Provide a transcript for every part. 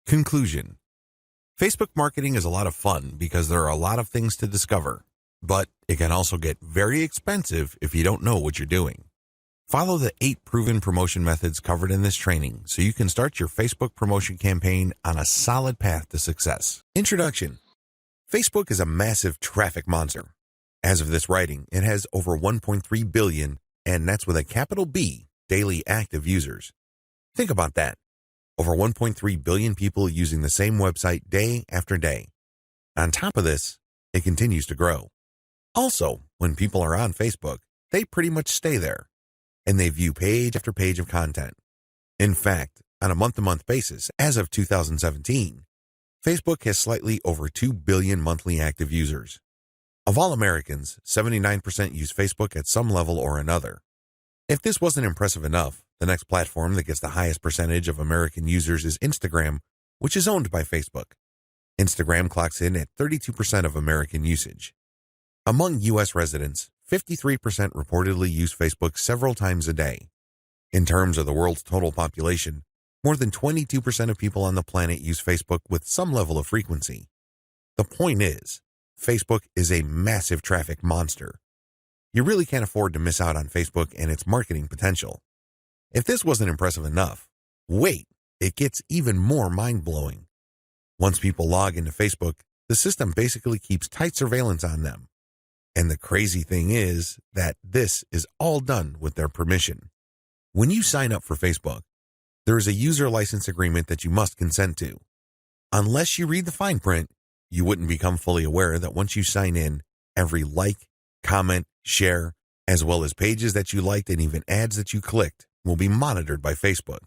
Conclusion. Facebook marketing is a lot of fun because there are a lot of things to discover, but it can also get very expensive if you don't know what you're doing. Follow the 8 proven promotion methods covered in this training so you can start your Facebook promotion campaign on a solid path to success. Introduction. Facebook is a massive traffic monster. As of this writing, it has over 1.3 billion, and that's with a capital B, daily active users. Think about that. Over 1.3 billion people using the same website day after day. On top of this, it continues to grow. Also, when people are on Facebook, they pretty much stay there, and they view page after page of content. In fact, on a month-to-month basis, as of 2017, Facebook has slightly over 2 billion monthly active users. Of all Americans, 79% use Facebook at some level or another. If this wasn't impressive enough, the next platform that gets the highest percentage of American users is Instagram, which is owned by Facebook. Instagram clocks in at 32% of American usage. Among U.S. residents, 53% reportedly use Facebook several times a day. In terms of the world's total population, more than 22% of people on the planet use Facebook with some level of frequency. The point is, Facebook is a massive traffic monster. You really can't afford to miss out on Facebook and its marketing potential. If this wasn't impressive enough, wait, it gets even more mind-blowing. Once people log into Facebook, the system basically keeps tight surveillance on them. And the crazy thing is that this is all done with their permission. When you sign up for Facebook, there is a user license agreement that you must consent to. Unless you read the fine print, you wouldn't become fully aware that once you sign in, every like, comment, share, as well as pages that you liked and even ads that you clicked will be monitored by Facebook.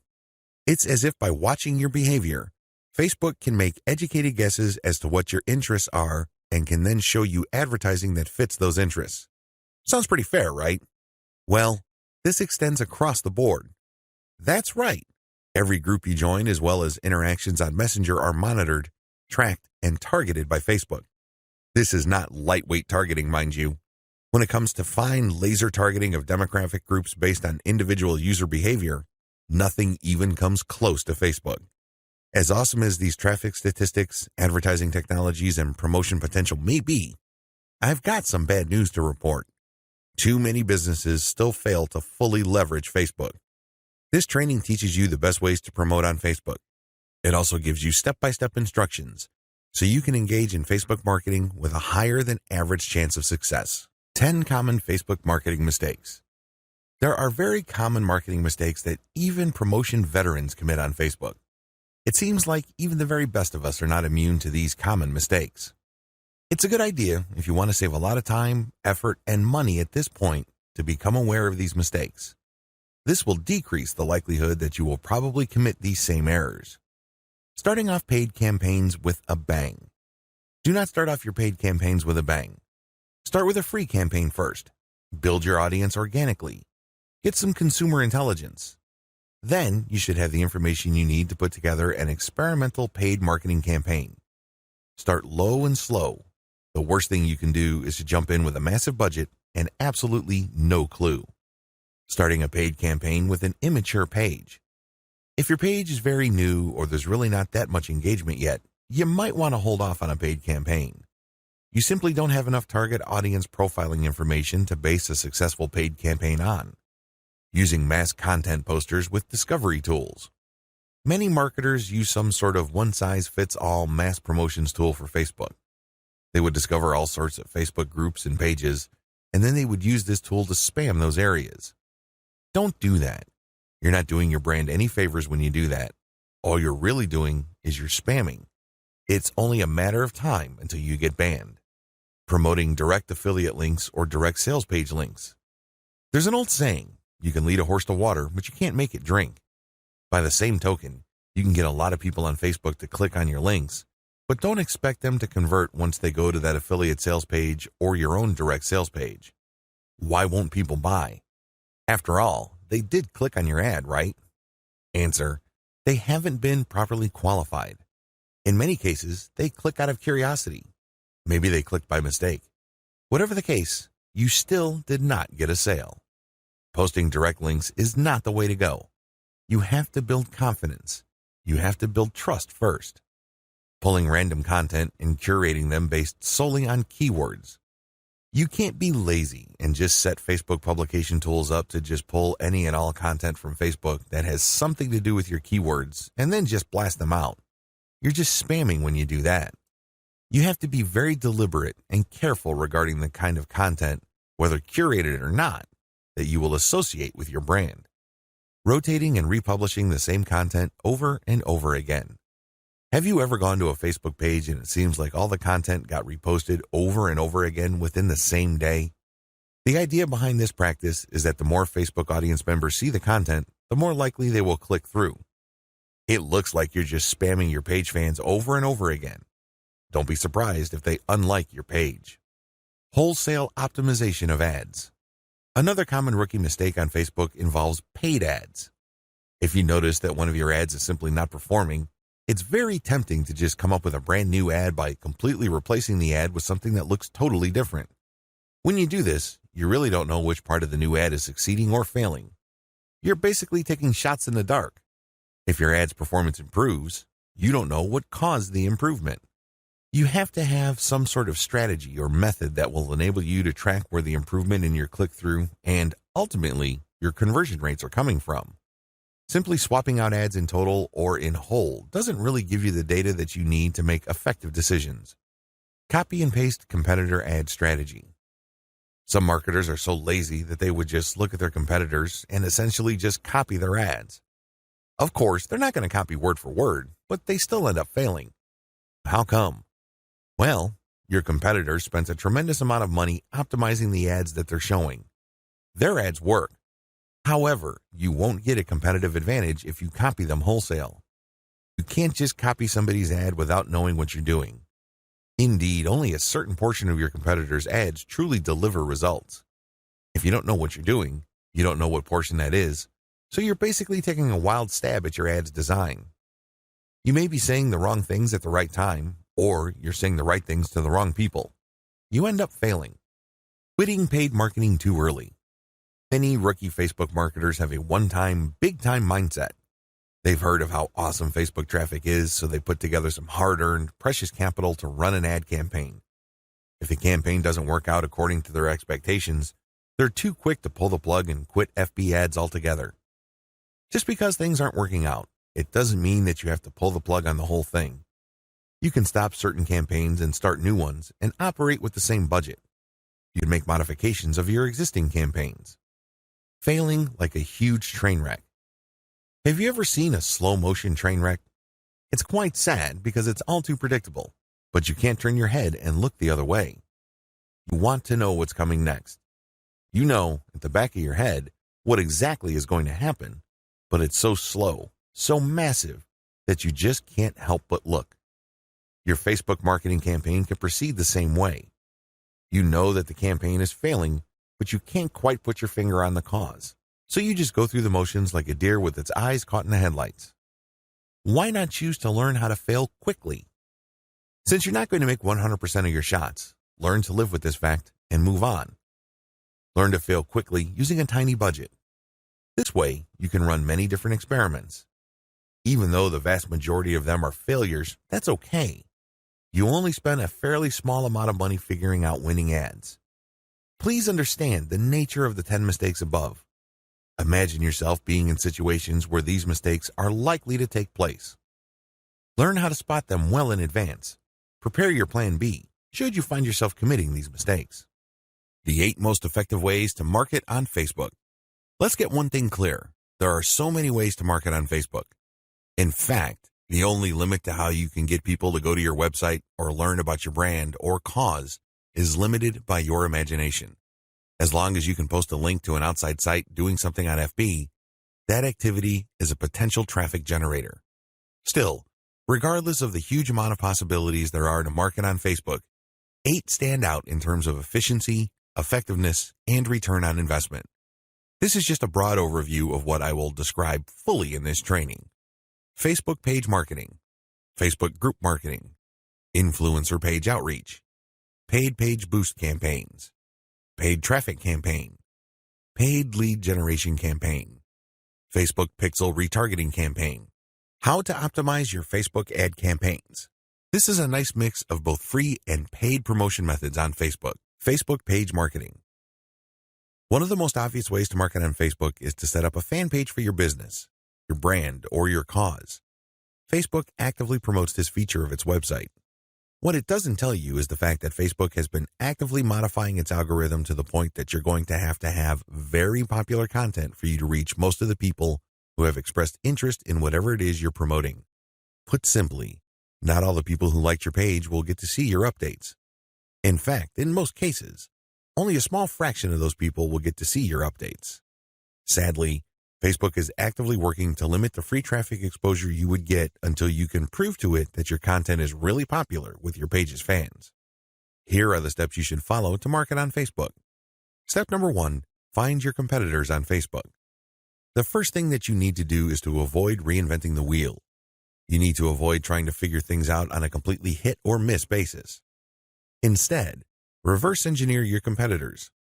It's as if by watching your behavior, Facebook can make educated guesses as to what your interests are and can then show you advertising that fits those interests. Sounds pretty fair, right? Well, this extends across the board. That's right. Every group you join as well as interactions on Messenger are monitored, tracked, and targeted by Facebook. This is not lightweight targeting, mind you. When it comes to fine laser targeting of demographic groups based on individual user behavior, nothing even comes close to Facebook. As awesome as these traffic statistics, advertising technologies, and promotion potential may be, I've got some bad news to report. Too many businesses still fail to fully leverage Facebook. This training teaches you the best ways to promote on Facebook. It also gives you step-by-step instructions so you can engage in Facebook marketing with a higher than average chance of success. 10 common Facebook marketing mistakes. There are very common marketing mistakes that even promotion veterans commit on Facebook. It seems like even the very best of us are not immune to these common mistakes. It's a good idea if you want to save a lot of time, effort, and money at this point to become aware of these mistakes. This will decrease the likelihood that you will probably commit these same errors. Starting off paid campaigns with a bang. Do not start off your paid campaigns with a bang. Start with a free campaign first. Build your audience organically. Get some consumer intelligence. Then you should have the information you need to put together an experimental paid marketing campaign. Start low and slow. The worst thing you can do is to jump in with a massive budget and absolutely no clue. Starting a paid campaign with an immature page. If your page is very new or there's really not that much engagement yet, you might want to hold off on a paid campaign. You simply don't have enough target audience profiling information to base a successful paid campaign on. Using mass content posters with discovery tools. Many marketers use some sort of one-size-fits-all mass promotions tool for Facebook. They would discover all sorts of Facebook groups and pages, and then they would use this tool to spam those areas. Don't do that. You're not doing your brand any favors when you do that. All you're really doing is you're spamming. It's only a matter of time until you get banned. Promoting direct affiliate links or direct sales page links. There's an old saying, you can lead a horse to water, but you can't make it drink. By the same token, you can get a lot of people on Facebook to click on your links, but don't expect them to convert once they go to that affiliate sales page or your own direct sales page. Why won't people buy? After all, they did click on your ad, right? Answer, they haven't been properly qualified. In many cases, they click out of curiosity. Maybe they clicked by mistake. Whatever the case, you still did not get a sale. Posting direct links is not the way to go. You have to build confidence. you have to build trust first. Pulling random content and curating them based solely on keywords. You can't be lazy and just set Facebook publication tools up to just pull any and all content from Facebook that has something to do with your keywords and then just blast them out. You're just spamming when you do that. You have to be very deliberate and careful regarding the kind of content, whether curated or not, that you will associate with your brand. Rotating and republishing the same content over and over again. Have you ever gone to a Facebook page and it seems like all the content got reposted over and over again within the same day? The idea behind this practice is that the more Facebook audience members see the content, the more likely they will click through. It looks like you're just spamming your page fans over and over again. Don't be surprised if they unlike your page. Wholesale optimization of ads. Another common rookie mistake on Facebook involves paid ads. If you notice that one of your ads is simply not performing, it's very tempting to just come up with a brand new ad by completely replacing the ad with something that looks totally different. When you do this, you really don't know which part of the new ad is succeeding or failing. You're basically taking shots in the dark. If your ad's performance improves, you don't know what caused the improvement. You have to have some sort of strategy or method that will enable you to track where the improvement in your click-through and, ultimately, your conversion rates are coming from. Simply swapping out ads in total or in whole doesn't really give you the data that you need to make effective decisions. Copy and paste competitor ad strategy. Some marketers are so lazy that they would just look at their competitors and essentially just copy their ads. Of course, they're not going to copy word for word, but they still end up failing. How come? Well, your competitor spent a tremendous amount of money optimizing the ads that they're showing. Their ads work. However, you won't get a competitive advantage if you copy them wholesale. You can't just copy somebody's ad without knowing what you're doing. Indeed, only a certain portion of your competitors' ads truly deliver results. If you don't know what you're doing, you don't know what portion that is, so you're basically taking a wild stab at your ad's design. You may be saying the wrong things at the right time, or you're saying the right things to the wrong people. You end up failing. Quitting paid marketing too early. Many rookie Facebook marketers have a one-time, big-time mindset. They've heard of how awesome Facebook traffic is, so they put together some hard-earned, precious capital to run an ad campaign. If the campaign doesn't work out according to their expectations, they're too quick to pull the plug and quit FB ads altogether. Just because things aren't working out, it doesn't mean that you have to pull the plug on the whole thing. You can stop certain campaigns and start new ones and operate with the same budget. You can make modifications of your existing campaigns. Failing like a huge train wreck. Have you ever seen a slow-motion train wreck? It's quite sad because it's all too predictable, but you can't turn your head and look the other way. You want to know what's coming next. You know, at the back of your head, what exactly is going to happen, but it's so slow, so massive, that you just can't help but look. Your Facebook marketing campaign can proceed the same way. You know that the campaign is failing, but you can't quite put your finger on the cause. So you just go through the motions like a deer with its eyes caught in the headlights. Why not choose to learn how to fail quickly? Since you're not going to make 100% of your shots, learn to live with this fact and move on. Learn to fail quickly using a tiny budget. This way, you can run many different experiments. Even though the vast majority of them are failures, that's okay. You only spend a fairly small amount of money figuring out winning ads. Please understand the nature of the 10 mistakes above. Imagine yourself being in situations where these mistakes are likely to take place. Learn how to spot them well in advance. Prepare your plan B should you find yourself committing these mistakes. The 8 most effective ways to market on Facebook. Let's get one thing clear. There are so many ways to market on Facebook. In fact, the only limit to how you can get people to go to your website or learn about your brand or cause is limited by your imagination. As long as you can post a link to an outside site doing something on FB, that activity is a potential traffic generator. Still, regardless of the huge amount of possibilities there are to market on Facebook, 8 stand out in terms of efficiency, effectiveness, and return on investment. This is just a broad overview of what I will describe fully in this training. Facebook page marketing, Facebook group marketing, influencer page outreach, paid page boost campaigns, paid traffic campaign, paid lead generation campaign, Facebook pixel retargeting campaign, How to optimize your Facebook ad campaigns. This is a nice mix of both free and paid promotion methods on Facebook. Facebook page marketing. One of the most obvious ways to market on Facebook is to set up a fan page for your business, your brand, or your cause. Facebook actively promotes this feature of its website. What it doesn't tell you is the fact that Facebook has been actively modifying its algorithm to the point that you're going to have very popular content for you to reach most of the people who have expressed interest in whatever it is you're promoting. Put simply, not all the people who liked your page will get to see your updates. In fact, in most cases, only a small fraction of those people will get to see your updates. Sadly, Facebook is actively working to limit the free traffic exposure you would get until you can prove to it that your content is really popular with your page's fans. Here are the steps you should follow to market on Facebook. Step number 1, find your competitors on Facebook. The first thing that you need to do is to avoid reinventing the wheel. You need to avoid trying to figure things out on a completely hit or miss basis. Instead, reverse engineer your competitors.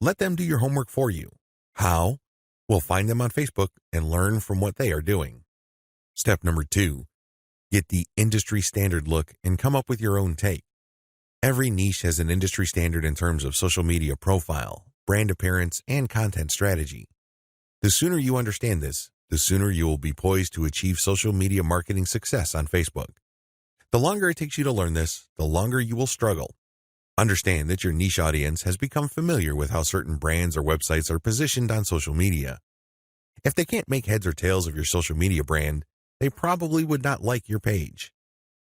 Let them do your homework for you. How? Well, find them on Facebook and learn from what they are doing. Step number 2, get the industry standard look and come up with your own take. Every niche has an industry standard in terms of social media profile, brand appearance, and content strategy. The sooner you understand this, the sooner you will be poised to achieve social media marketing success on Facebook. The longer it takes you to learn this, the longer you will struggle. Understand that your niche audience has become familiar with how certain brands or websites are positioned on social media. If they can't make heads or tails of your social media brand, they probably would not like your page.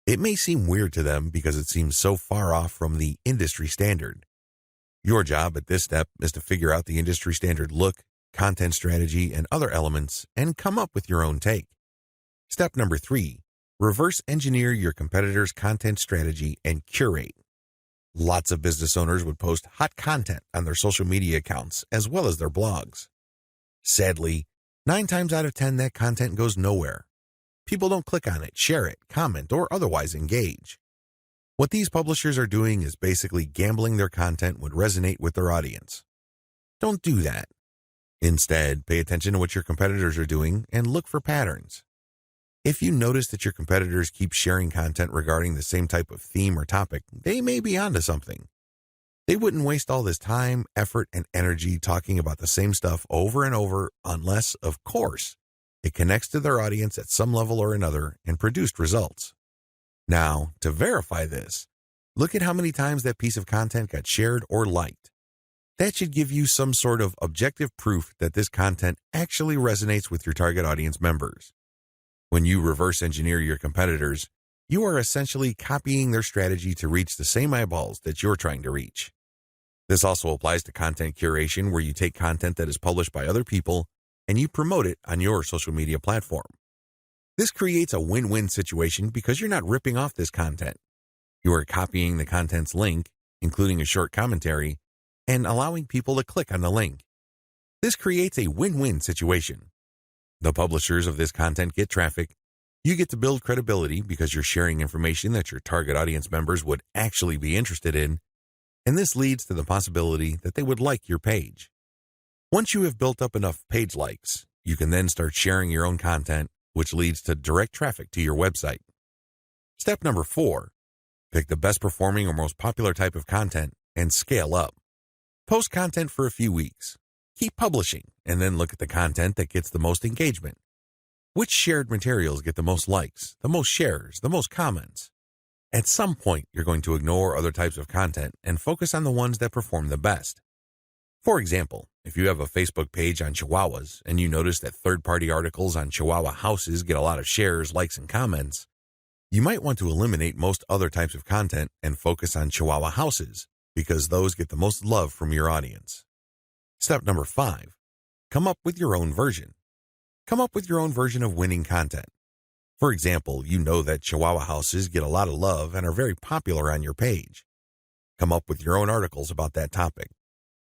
It may seem weird to them because it seems so far off from the industry standard. Your job at this step is to figure out the industry standard look, content strategy, and other elements and come up with your own take. Step number 3, reverse engineer your competitors' content strategy and curate. Lots of business owners would post hot content on their social media accounts as well as their blogs. Sadly, 9 times out of 10 that content goes nowhere. People don't click on it, share it, comment, or otherwise engage. What these publishers are doing is basically gambling their content would resonate with their audience. Don't do that. Instead, pay attention to what your competitors are doing and look for patterns. If you notice that your competitors keep sharing content regarding the same type of theme or topic, they may be onto something. They wouldn't waste all this time, effort, and energy talking about the same stuff over and over unless, of course, it connects to their audience at some level or another and produced results. Now, to verify this, look at how many times that piece of content got shared or liked. That should give you some sort of objective proof that this content actually resonates with your target audience members. When you reverse engineer your competitors, you are essentially copying their strategy to reach the same eyeballs that you're trying to reach. This also applies to content curation, where you take content that is published by other people and you promote it on your social media platform. This creates a win-win situation because you're not ripping off this content. You are copying the content's link, including a short commentary, and allowing people to click on the link. This creates a win-win situation. The publishers of this content get traffic. You get to build credibility because you're sharing information that your target audience members would actually be interested in, and this leads to the possibility that they would like your page. Once you have built up enough page likes, you can then start sharing your own content, which leads to direct traffic to your website. Step number 4, pick the best performing or most popular type of content and scale up. Post content for a few weeks. Keep publishing, and then look at the content that gets the most engagement. Which shared materials get the most likes, the most shares, the most comments? At some point, you're going to ignore other types of content and focus on the ones that perform the best. For example, if you have a Facebook page on Chihuahuas and you notice that third-party articles on Chihuahua houses get a lot of shares, likes, and comments, you might want to eliminate most other types of content and focus on Chihuahua houses because those get the most love from your audience. Step number 5, come up with your own version. Come up with your own version of winning content. For example, you know that Chihuahua houses get a lot of love and are very popular on your page. Come up with your own articles about that topic.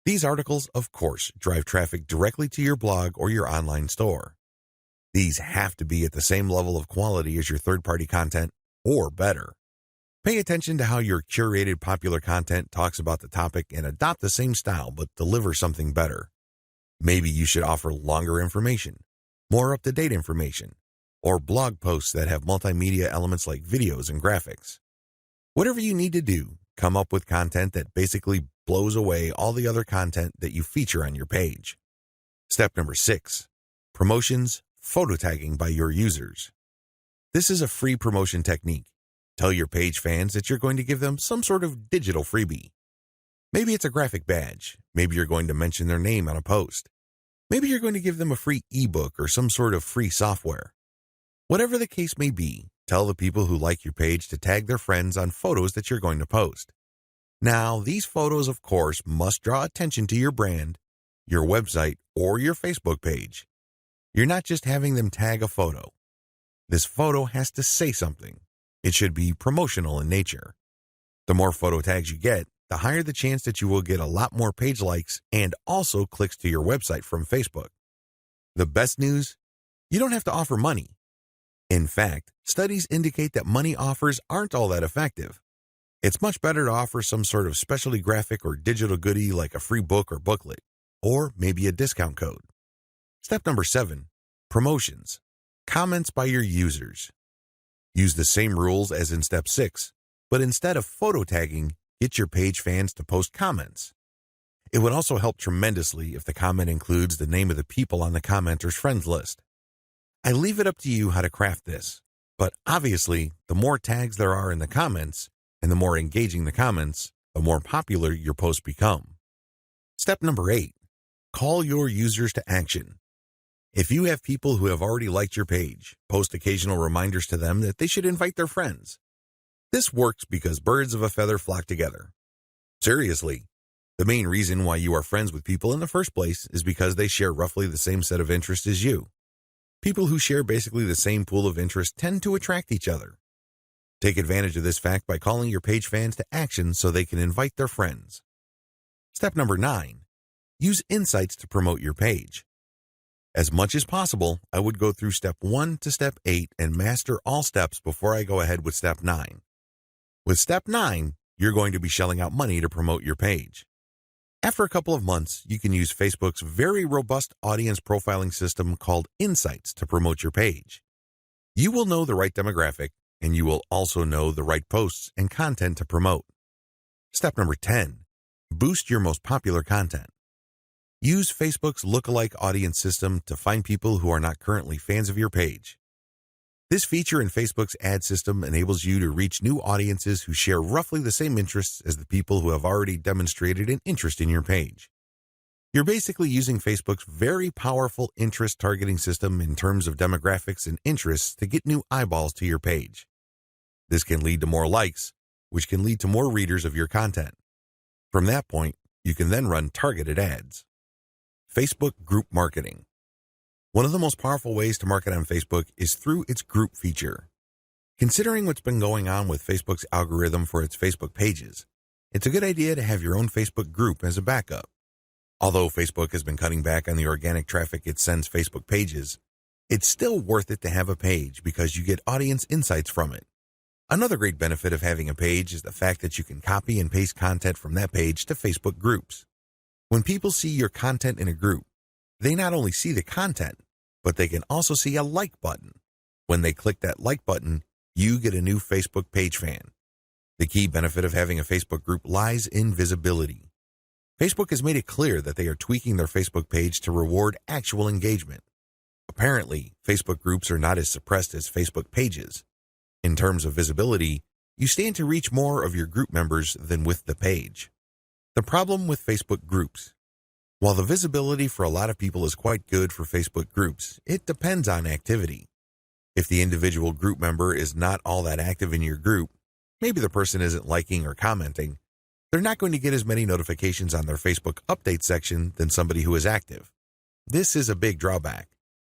These articles, of course, drive traffic directly to your blog or your online store. These have to be at the same level of quality as your third-party content, or better. Pay attention to how your curated popular content talks about the topic and adopt the same style but deliver something better. Maybe you should offer longer information, more up-to-date information, or blog posts that have multimedia elements like videos and graphics. Whatever you need to do, come up with content that basically blows away all the other content that you feature on your page. Step number 6, promotions, photo tagging by your users. This is a free promotion technique. Tell your page fans that you're going to give them some sort of digital freebie. Maybe it's a graphic badge. Maybe you're going to mention their name on a post. Maybe you're going to give them a free ebook or some sort of free software. Whatever the case may be, tell the people who like your page to tag their friends on photos that you're going to post. Now, these photos, of course, must draw attention to your brand, your website, or your Facebook page. You're not just having them tag a photo. This photo has to say something. It should be promotional in nature. The more photo tags you get, the higher the chance that you will get a lot more page likes and also clicks to your website from Facebook. The best news? You don't have to offer money. In fact, studies indicate that money offers aren't all that effective. It's much better to offer some sort of specialty graphic or digital goodie like a free book or booklet, or maybe a discount code. Step number 7, promotions. Comments by your users. Use the same rules as in step 6, but instead of photo tagging, get your page fans to post comments. It would also help tremendously if the comment includes the name of the people on the commenter's friends list. I leave it up to you how to craft this, but obviously, the more tags there are in the comments, and the more engaging the comments, the more popular your posts become. Step number 8, call your users to action. If you have people who have already liked your page, post occasional reminders to them that they should invite their friends. This works because birds of a feather flock together. Seriously, the main reason why you are friends with people in the first place is because they share roughly the same set of interests as you. People who share basically the same pool of interest tend to attract each other. Take advantage of this fact by calling your page fans to action so they can invite their friends. Step number 9, use insights to promote your page. As much as possible, I would go through step 1 to step 8 and master all steps before I go ahead with step 9. With step 9, you're going to be shelling out money to promote your page. After a couple of months, you can use Facebook's very robust audience profiling system called Insights to promote your page. You will know the right demographic, and you will also know the right posts and content to promote. Step number 10, boost your most popular content. Use Facebook's lookalike audience system to find people who are not currently fans of your page. This feature in Facebook's ad system enables you to reach new audiences who share roughly the same interests as the people who have already demonstrated an interest in your page. You're basically using Facebook's very powerful interest targeting system in terms of demographics and interests to get new eyeballs to your page. This can lead to more likes, which can lead to more readers of your content. From that point, you can then run targeted ads. Facebook group marketing. One of the most powerful ways to market on Facebook is through its group feature. Considering what's been going on with Facebook's algorithm for its Facebook pages, it's a good idea to have your own Facebook group as a backup. Although Facebook has been cutting back on the organic traffic it sends Facebook pages, it's still worth it to have a page because you get audience insights from it. Another great benefit of having a page is the fact that you can copy and paste content from that page to Facebook groups. When people see your content in a group, they not only see the content, but they can also see a like button. When they click that like button, you get a new Facebook page fan. The key benefit of having a Facebook group lies in visibility. Facebook has made it clear that they are tweaking their Facebook page to reward actual engagement. Apparently, Facebook groups are not as suppressed as Facebook pages. In terms of visibility, you stand to reach more of your group members than with the page. The problem with Facebook groups. While the visibility for a lot of people is quite good for Facebook groups, it depends on activity. If the individual group member is not all that active in your group, maybe the person isn't liking or commenting, they're not going to get as many notifications on their Facebook update section than somebody who is active. This is a big drawback.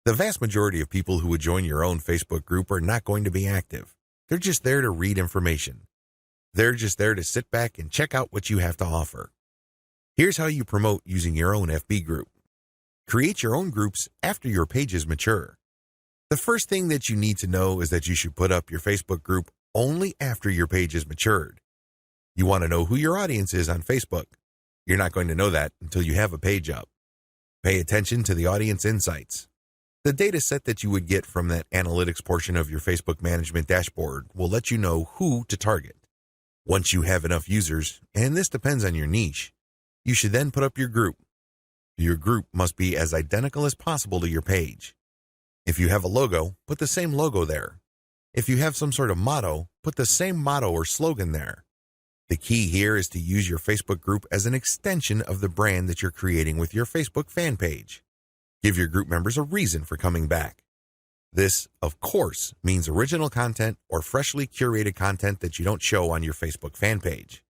The vast majority of people who would join your own Facebook group are not going to be active. They're just there to read information. They're just there to sit back and check out what you have to offer. Here's how you promote using your own FB group. Create your own groups after your pages mature. The first thing that you need to know is that you should put up your Facebook group only after your page is matured. You want to know who your audience is on Facebook. You're not going to know that until you have a page up. Pay attention to the audience insights. The data set that you would get from that analytics portion of your Facebook management dashboard will let you know who to target. Once you have enough users, and this depends on your niche, you should then put up your group. Your group must be as identical as possible to your page. If you have a logo, put the same logo there. If you have some sort of motto, put the same motto or slogan there. The key here is to use your Facebook group as an extension of the brand that you're creating with your Facebook fan page. Give your group members a reason for coming back. This, of course, means original content or freshly curated content that you don't show on your Facebook fan page.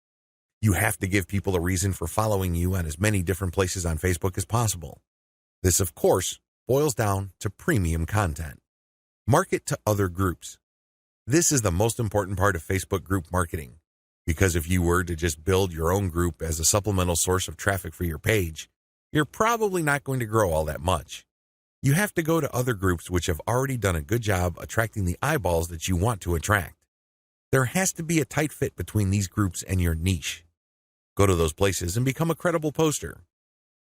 You have to give people a reason for following you on as many different places on Facebook as possible. This, of course, boils down to premium content. Market to other groups. This is the most important part of Facebook group marketing, because if you were to just build your own group as a supplemental source of traffic for your page, you're probably not going to grow all that much. You have to go to other groups which have already done a good job attracting the eyeballs that you want to attract. There has to be a tight fit between these groups and your niche. Go to those places and become a credible poster.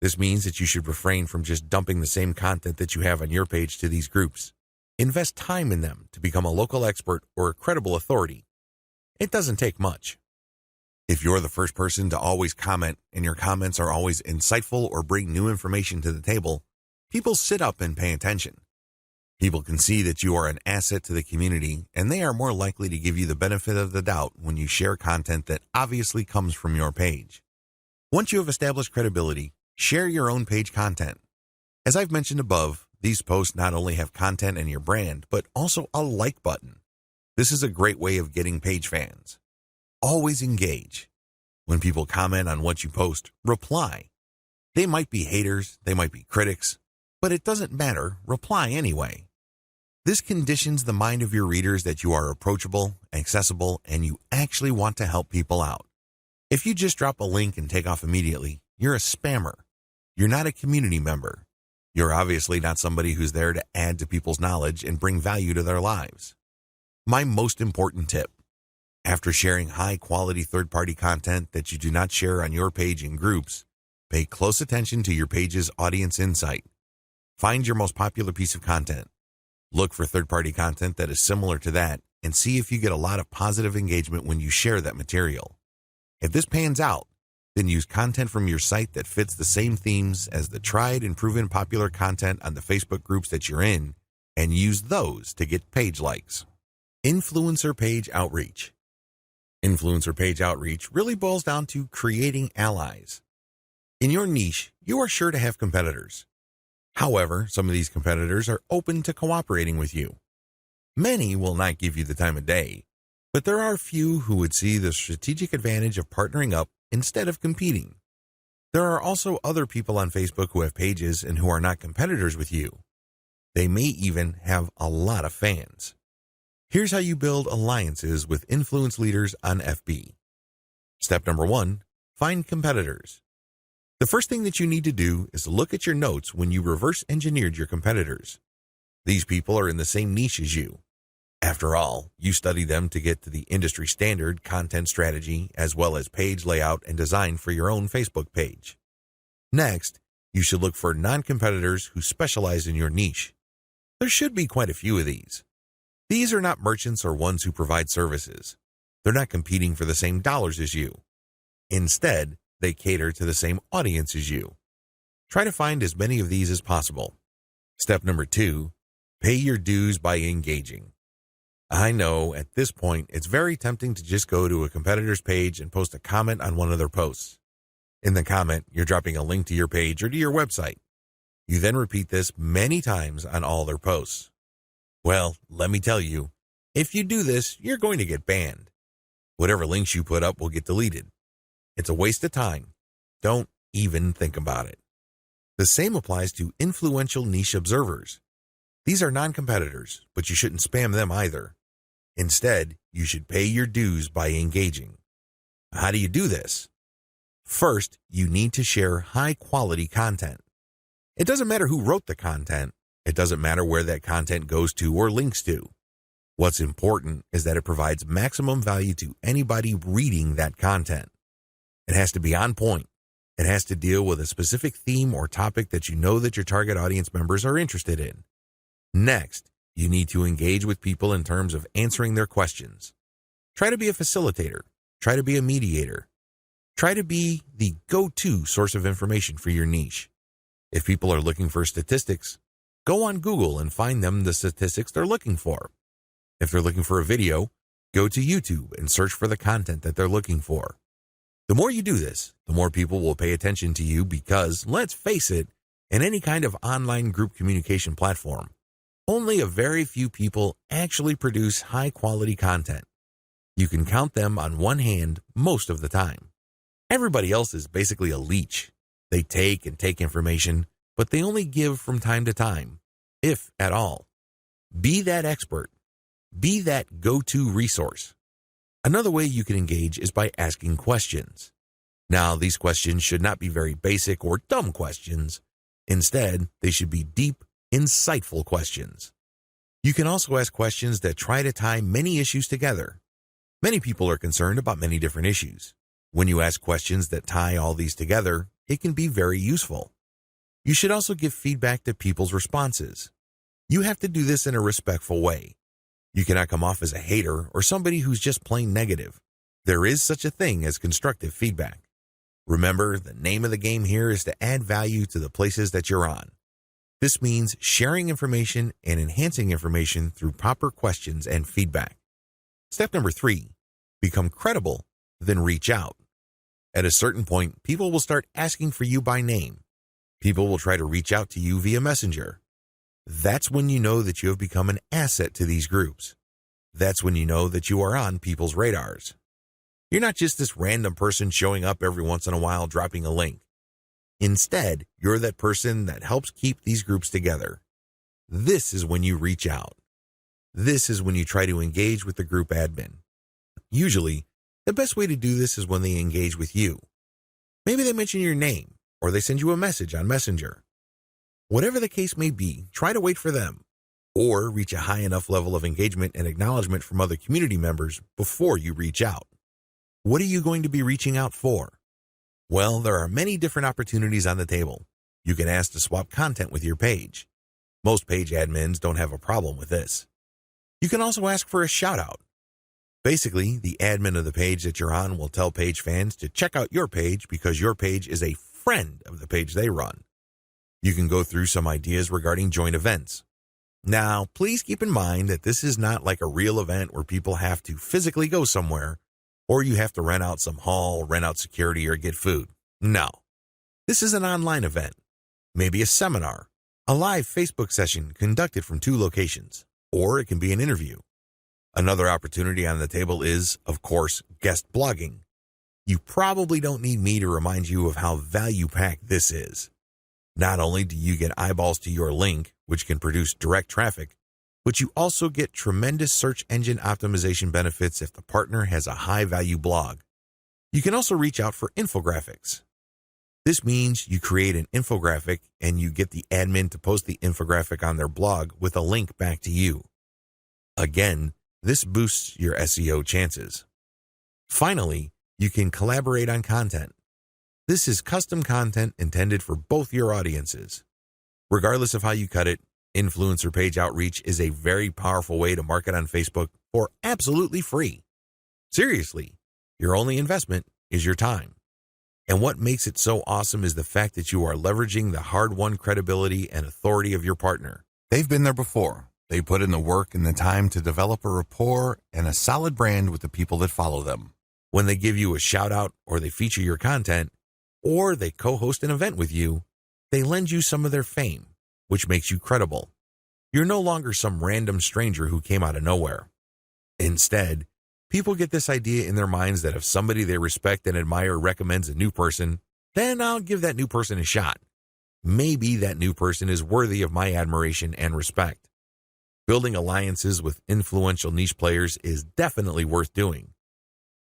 This means that you should refrain from just dumping the same content that you have on your page to these groups. Invest time in them to become a local expert or a credible authority. It doesn't take much. If you're the first person to always comment and your comments are always insightful or bring new information to the table, people sit up and pay attention. People can see that you are an asset to the community, and they are more likely to give you the benefit of the doubt when you share content that obviously comes from your page. Once you have established credibility, share your own page content. As I've mentioned above, these posts not only have content and your brand, but also a like button. This is a great way of getting page fans. Always engage. When people comment on what you post, reply. They might be haters, they might be critics, but it doesn't matter, reply anyway. This conditions the mind of your readers that you are approachable, accessible, and you actually want to help people out. If you just drop a link and take off immediately, you're a spammer. You're not a community member. You're obviously not somebody who's there to add to people's knowledge and bring value to their lives. My most important tip: after sharing high-quality third-party content that you do not share on your page in groups, pay close attention to your page's audience insight. Find your most popular piece of content. Look for third-party content that is similar to that and see if you get a lot of positive engagement when you share that material. If this pans out, then use content from your site that fits the same themes as the tried and proven popular content on the Facebook groups that you're in, and use those to get page likes. Influencer page outreach. Influencer page outreach really boils down to creating allies. In your niche, you are sure to have competitors. However, some of these competitors are open to cooperating with you. Many will not give you the time of day, but there are few who would see the strategic advantage of partnering up instead of competing. There are also other people on Facebook who have pages and who are not competitors with you. They may even have a lot of fans. Here's how you build alliances with influence leaders on FB. Step number 1, find competitors. The first thing that you need to do is look at your notes when you reverse engineered your competitors. These people are in the same niche as you. After all, you study them to get to the industry standard content strategy as well as page layout and design for your own Facebook page. Next, you should look for non-competitors who specialize in your niche. There should be quite a few of these. These are not merchants or ones who provide services. They're not competing for the same dollars as you. Instead, they cater to the same audience as you. Try to find as many of these as possible. Step number 2, pay your dues by engaging. I know at this point it's very tempting to just go to a competitor's page and post a comment on one of their posts. In the comment, you're dropping a link to your page or to your website. You then repeat this many times on all their posts. Well, let me tell you, if you do this, you're going to get banned. Whatever links you put up will get deleted. It's a waste of time. Don't even think about it. The same applies to influential niche observers. These are non-competitors, but you shouldn't spam them either. Instead, you should pay your dues by engaging. How do you do this? First, you need to share high-quality content. It doesn't matter who wrote the content. It doesn't matter where that content goes to or links to. What's important is that it provides maximum value to anybody reading that content. It has to be on point. It has to deal with a specific theme or topic that you know that your target audience members are interested in. Next, you need to engage with people in terms of answering their questions. Try to be a facilitator. Try to be a mediator. Try to be the go-to source of information for your niche. If people are looking for statistics, go on Google and find them the statistics they're looking for. If they're looking for a video, go to YouTube and search for the content that they're looking for. The more you do this, the more people will pay attention to you because, let's face it, in any kind of online group communication platform, only a very few people actually produce high-quality content. You can count them on one hand most of the time. Everybody else is basically a leech. They take and take information, but they only give from time to time, if at all. Be that expert. Be that go-to resource. Another way you can engage is by asking questions. Now, these questions should not be very basic or dumb questions. Instead, they should be deep, insightful questions. You can also ask questions that try to tie many issues together. Many people are concerned about many different issues. When you ask questions that tie all these together, it can be very useful. You should also give feedback to people's responses. You have to do this in a respectful way. You cannot come off as a hater or somebody who's just plain negative. There is such a thing as constructive feedback. Remember, the name of the game here is to add value to the places that you're on. This means sharing information and enhancing information through proper questions and feedback. Step number 3, become credible, then reach out. At a certain point, people will start asking for you by name. People will try to reach out to you via Messenger. That's when you know that you have become an asset to these groups. That's when you know that you are on people's radars. You're not just this random person showing up every once in a while dropping a link. Instead, you're that person that helps keep these groups together. This is when you reach out. This is when you try to engage with the group admin. Usually, the best way to do this is when they engage with you. Maybe they mention your name, or they send you a message on Messenger. Whatever the case may be, try to wait for them, or reach a high enough level of engagement and acknowledgement from other community members before you reach out. What are you going to be reaching out for? Well, there are many different opportunities on the table. You can ask to swap content with your page. Most page admins don't have a problem with this. You can also ask for a shout-out. Basically, the admin of the page that you're on will tell page fans to check out your page because your page is a friend of the page they run. You can go through some ideas regarding joint events. Now, please keep in mind that this is not like a real event where people have to physically go somewhere, or you have to rent out some hall, rent out security, or get food. No. This is an online event. Maybe a seminar, a live Facebook session conducted from 2 locations, or it can be an interview. Another opportunity on the table is, of course, guest blogging. You probably don't need me to remind you of how value-packed this is. Not only do you get eyeballs to your link, which can produce direct traffic, but you also get tremendous search engine optimization benefits if the partner has a high-value blog. You can also reach out for infographics. This means you create an infographic and you get the admin to post the infographic on their blog with a link back to you. Again, this boosts your SEO chances. Finally, you can collaborate on content. This is custom content intended for both your audiences. Regardless of how you cut it, influencer page outreach is a very powerful way to market on Facebook for absolutely free. Seriously, your only investment is your time. And what makes it so awesome is the fact that you are leveraging the hard-won credibility and authority of your partner. They've been there before. They put in the work and the time to develop a rapport and a solid brand with the people that follow them. When they give you a shout-out or they feature your content, or they co-host an event with you, they lend you some of their fame, which makes you credible. You're no longer some random stranger who came out of nowhere. Instead, people get this idea in their minds that if somebody they respect and admire recommends a new person, then I'll give that new person a shot. Maybe that new person is worthy of my admiration and respect. Building alliances with influential niche players is definitely worth doing.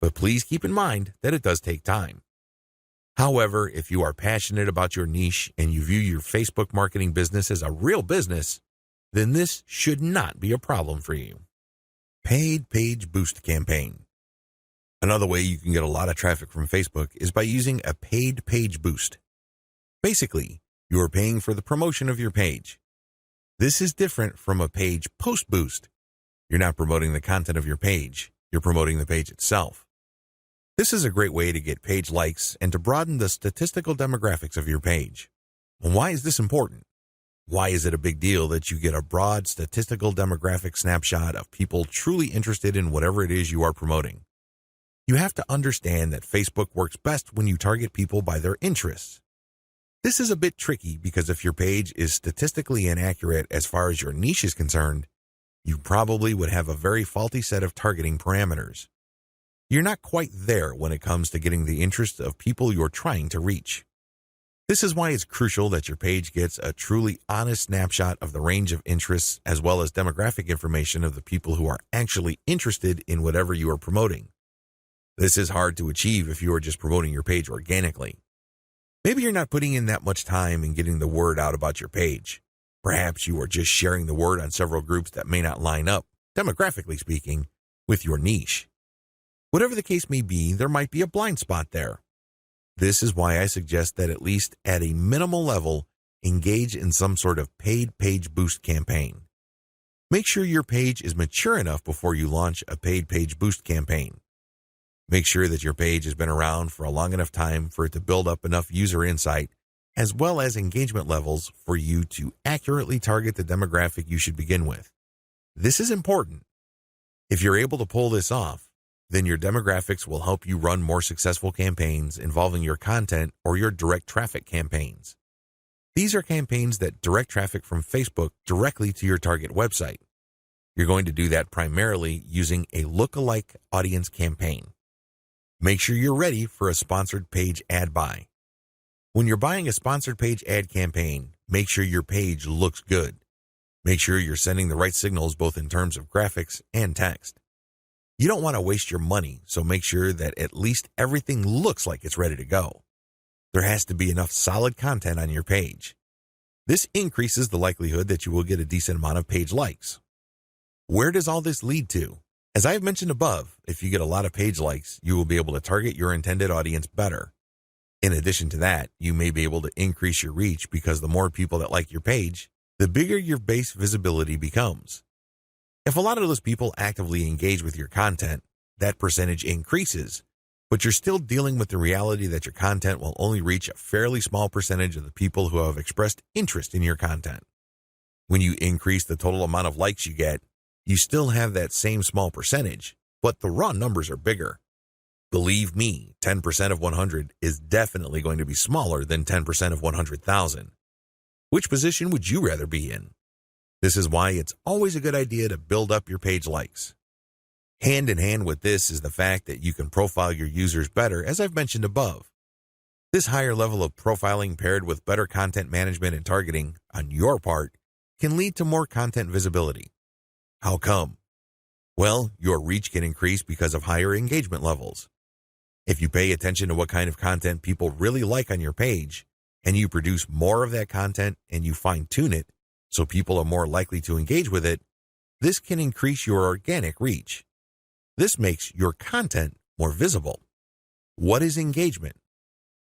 But please keep in mind that it does take time. However, if you are passionate about your niche and you view your Facebook marketing business as a real business, then this should not be a problem for you. Paid Page Boost Campaign. Another way you can get a lot of traffic from Facebook is by using a paid page boost. Basically, you are paying for the promotion of your page. This is different from a page post boost. You're not promoting the content of your page, you're promoting the page itself. This is a great way to get page likes and to broaden the statistical demographics of your page. And why is this important? Why is it a big deal that you get a broad statistical demographic snapshot of people truly interested in whatever it is you are promoting? You have to understand that Facebook works best when you target people by their interests. This is a bit tricky because if your page is statistically inaccurate as far as your niche is concerned, you probably would have a very faulty set of targeting parameters. You're not quite there when it comes to getting the interest of people you're trying to reach. This is why it's crucial that your page gets a truly honest snapshot of the range of interests as well as demographic information of the people who are actually interested in whatever you are promoting. This is hard to achieve if you are just promoting your page organically. Maybe you're not putting in that much time in getting the word out about your page. Perhaps you are just sharing the word on several groups that may not line up, demographically speaking, with your niche. Whatever the case may be, there might be a blind spot there. This is why I suggest that at least at a minimal level, engage in some sort of paid page boost campaign. Make sure your page is mature enough before you launch a paid page boost campaign. Make sure that your page has been around for a long enough time for it to build up enough user insight as well as engagement levels for you to accurately target the demographic you should begin with. This is important. If you're able to pull this off, then your demographics will help you run more successful campaigns involving your content or your direct traffic campaigns. These are campaigns that direct traffic from Facebook directly to your target website. You're going to do that primarily using a lookalike audience campaign. Make sure you're ready for a sponsored page ad buy. When you're buying a sponsored page ad campaign, make sure your page looks good. Make sure you're sending the right signals both in terms of graphics and text. You don't want to waste your money, so make sure that at least everything looks like it's ready to go. There has to be enough solid content on your page. This increases the likelihood that you will get a decent amount of page likes. Where does all this lead to? As I have mentioned above, if you get a lot of page likes, you will be able to target your intended audience better. In addition to that, you may be able to increase your reach because the more people that like your page, the bigger your base visibility becomes. If a lot of those people actively engage with your content, that percentage increases, but you're still dealing with the reality that your content will only reach a fairly small percentage of the people who have expressed interest in your content. When you increase the total amount of likes you get, you still have that same small percentage, but the raw numbers are bigger. Believe me, 10% of 100 is definitely going to be smaller than 10% of 100,000. Which position would you rather be in? This is why it's always a good idea to build up your page likes. Hand in hand with this is the fact that you can profile your users better, as I've mentioned above. This higher level of profiling paired with better content management and targeting on your part can lead to more content visibility. How come? Well, your reach can increase because of higher engagement levels. If you pay attention to what kind of content people really like on your page, and you produce more of that content and you fine-tune it so people are more likely to engage with it, this can increase your organic reach. This makes your content more visible. What is engagement?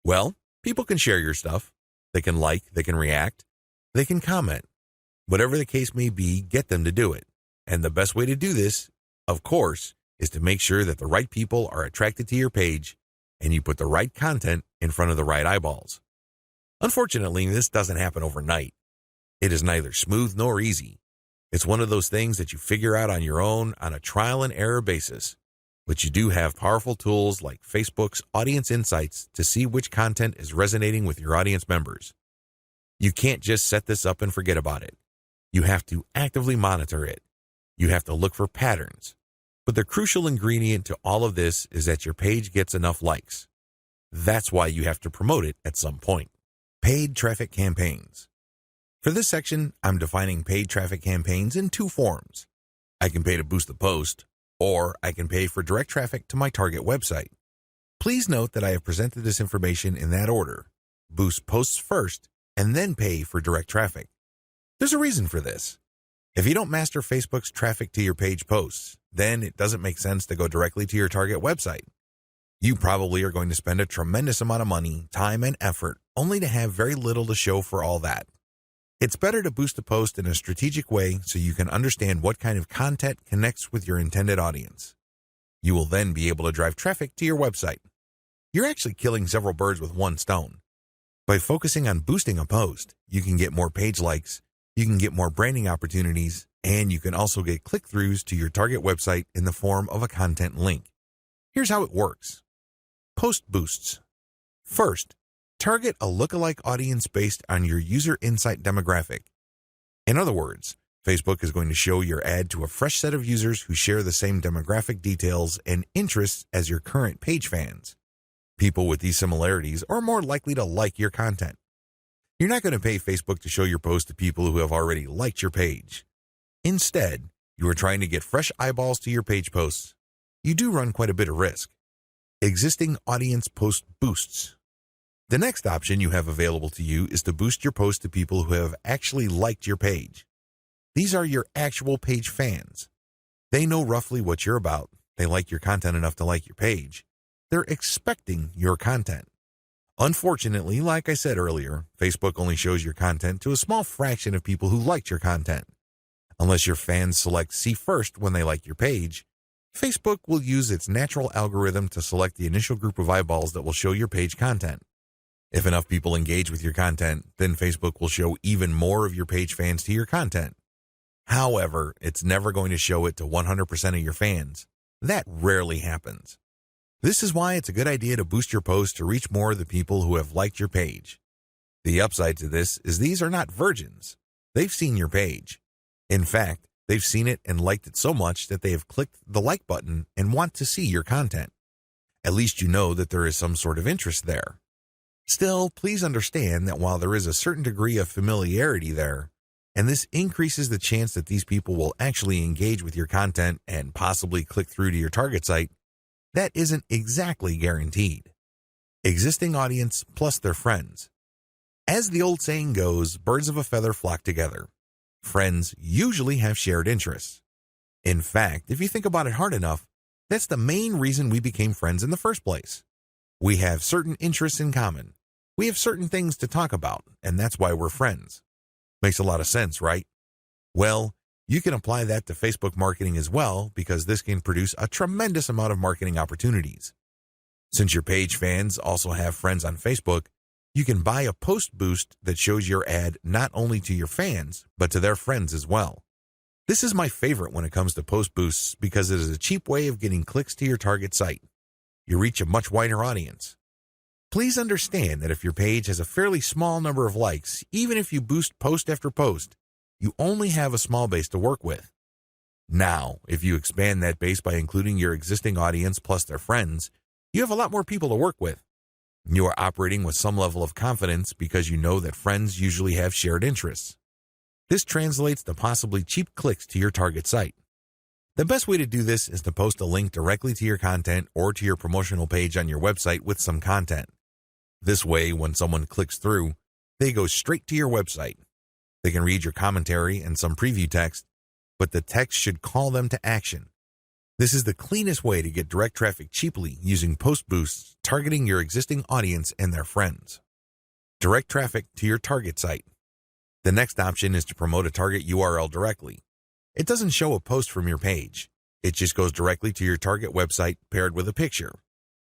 Well, people can share your stuff. They can like, they can react, they can comment. Whatever the case may be, get them to do it. And the best way to do this, of course, is to make sure that the right people are attracted to your page and you put the right content in front of the right eyeballs. Unfortunately, this doesn't happen overnight. It is neither smooth nor easy. It's one of those things that you figure out on your own on a trial and error basis. But you do have powerful tools like Facebook's Audience Insights to see which content is resonating with your audience members. You can't just set this up and forget about it. You have to actively monitor it. You have to look for patterns. But the crucial ingredient to all of this is that your page gets enough likes. That's why you have to promote it at some point. Paid traffic campaigns. For this section, I'm defining paid traffic campaigns in two forms. I can pay to boost the post, or I can pay for direct traffic to my target website. Please note that I have presented this information in that order. Boost posts first, and then pay for direct traffic. There's a reason for this. If you don't master Facebook's traffic to your page posts, then it doesn't make sense to go directly to your target website. You probably are going to spend a tremendous amount of money, time, and effort only to have very little to show for all that. It's better to boost a post in a strategic way so you can understand what kind of content connects with your intended audience. You will then be able to drive traffic to your website. You're actually killing several birds with one stone. By focusing on boosting a post, you can get more page likes, you can get more branding opportunities, and you can also get click-throughs to your target website in the form of a content link. Here's how it works. Post boosts. First, target a lookalike audience based on your user insight demographic. In other words, Facebook is going to show your ad to a fresh set of users who share the same demographic details and interests as your current page fans. People with these similarities are more likely to like your content. You're not going to pay Facebook to show your post to people who have already liked your page. Instead, you are trying to get fresh eyeballs to your page posts. You do run quite a bit of risk. Existing audience post boosts. The next option you have available to you is to boost your post to people who have actually liked your page. These are your actual page fans. They know roughly what you're about. They like your content enough to like your page. They're expecting your content. Unfortunately, like I said earlier, Facebook only shows your content to a small fraction of people who liked your content. Unless your fans select see first when they like your page, Facebook will use its natural algorithm to select the initial group of eyeballs that will show your page content. If enough people engage with your content, then Facebook will show even more of your page fans to your content. However, it's never going to show it to 100% of your fans. That rarely happens. This is why it's a good idea to boost your post to reach more of the people who have liked your page. The upside to this is these are not virgins. They've seen your page. In fact, they've seen it and liked it so much that they have clicked the like button and want to see your content. At least you know that there is some sort of interest there. Still, please understand that while there is a certain degree of familiarity there, and this increases the chance that these people will actually engage with your content and possibly click through to your target site, that isn't exactly guaranteed. Existing audience plus their friends. As the old saying goes, birds of a feather flock together. Friends usually have shared interests. In fact, if you think about it hard enough, that's the main reason we became friends in the first place. We have certain interests in common. We have certain things to talk about, and that's why we're friends. Makes a lot of sense, right? Well, you can apply that to Facebook marketing as well, because this can produce a tremendous amount of marketing opportunities. Since your page fans also have friends on Facebook, you can buy a post boost that shows your ad not only to your fans, but to their friends as well. This is my favorite when it comes to post boosts because it is a cheap way of getting clicks to your target site. You reach a much wider audience. Please understand that if your page has a fairly small number of likes, even if you boost post after post, you only have a small base to work with. Now, if you expand that base by including your existing audience plus their friends, you have a lot more people to work with. You are operating with some level of confidence because you know that friends usually have shared interests. This translates to possibly cheap clicks to your target site. The best way to do this is to post a link directly to your content or to your promotional page on your website with some content. This way, when someone clicks through, they go straight to your website. They can read your commentary and some preview text, but the text should call them to action. This is the cleanest way to get direct traffic cheaply using post boosts targeting your existing audience and their friends. Direct traffic to your target site. The next option is to promote a target URL directly. It doesn't show a post from your page. It just goes directly to your target website paired with a picture.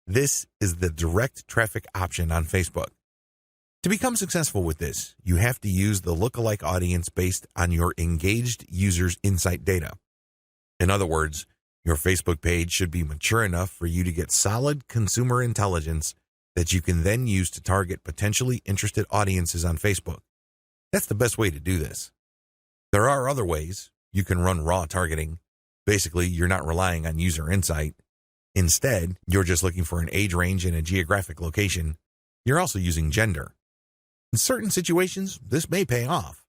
This is the direct traffic option on Facebook. To become successful with this, you have to use the lookalike audience based on your engaged users' insight data. In other words, your Facebook page should be mature enough for you to get solid consumer intelligence that you can then use to target potentially interested audiences on Facebook. That's the best way to do this. There are other ways. You can run raw targeting. Basically, you're not relying on user insight. Instead, you're just looking for an age range and a geographic location. You're also using gender. In certain situations, this may pay off.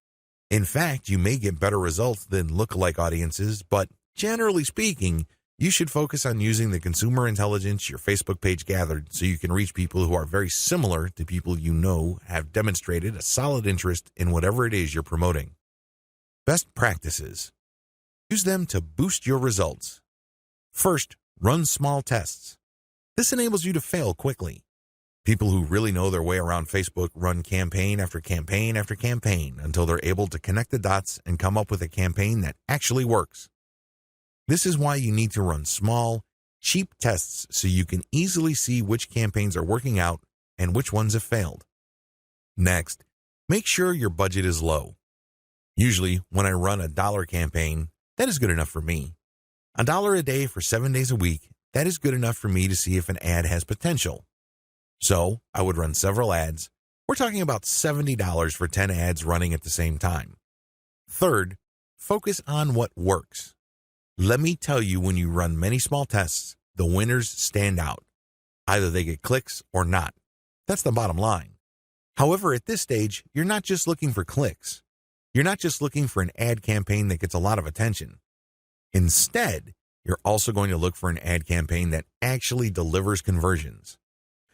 In fact, you may get better results than lookalike audiences, but generally speaking, you should focus on using the consumer intelligence your Facebook page gathered so you can reach people who are very similar to people you know have demonstrated a solid interest in whatever it is you're promoting. Best practices. Use them to boost your results. First, run small tests. This enables you to fail quickly. People who really know their way around Facebook run campaign after campaign after campaign until they're able to connect the dots and come up with a campaign that actually works. This is why you need to run small, cheap tests so you can easily see which campaigns are working out and which ones have failed. Next, make sure your budget is low. Usually, when I run a $1 campaign, that is good enough for me. $1 a day for 7 days a week, that is good enough for me to see if an ad has potential. So, I would run several ads. We're talking about $70 for 10 ads running at the same time. Third, focus on what works. Let me tell you, when you run many small tests, the winners stand out. Either they get clicks or not. That's the bottom line. However, at this stage, you're not just looking for clicks. You're not just looking for an ad campaign that gets a lot of attention. Instead, you're also going to look for an ad campaign that actually delivers conversions.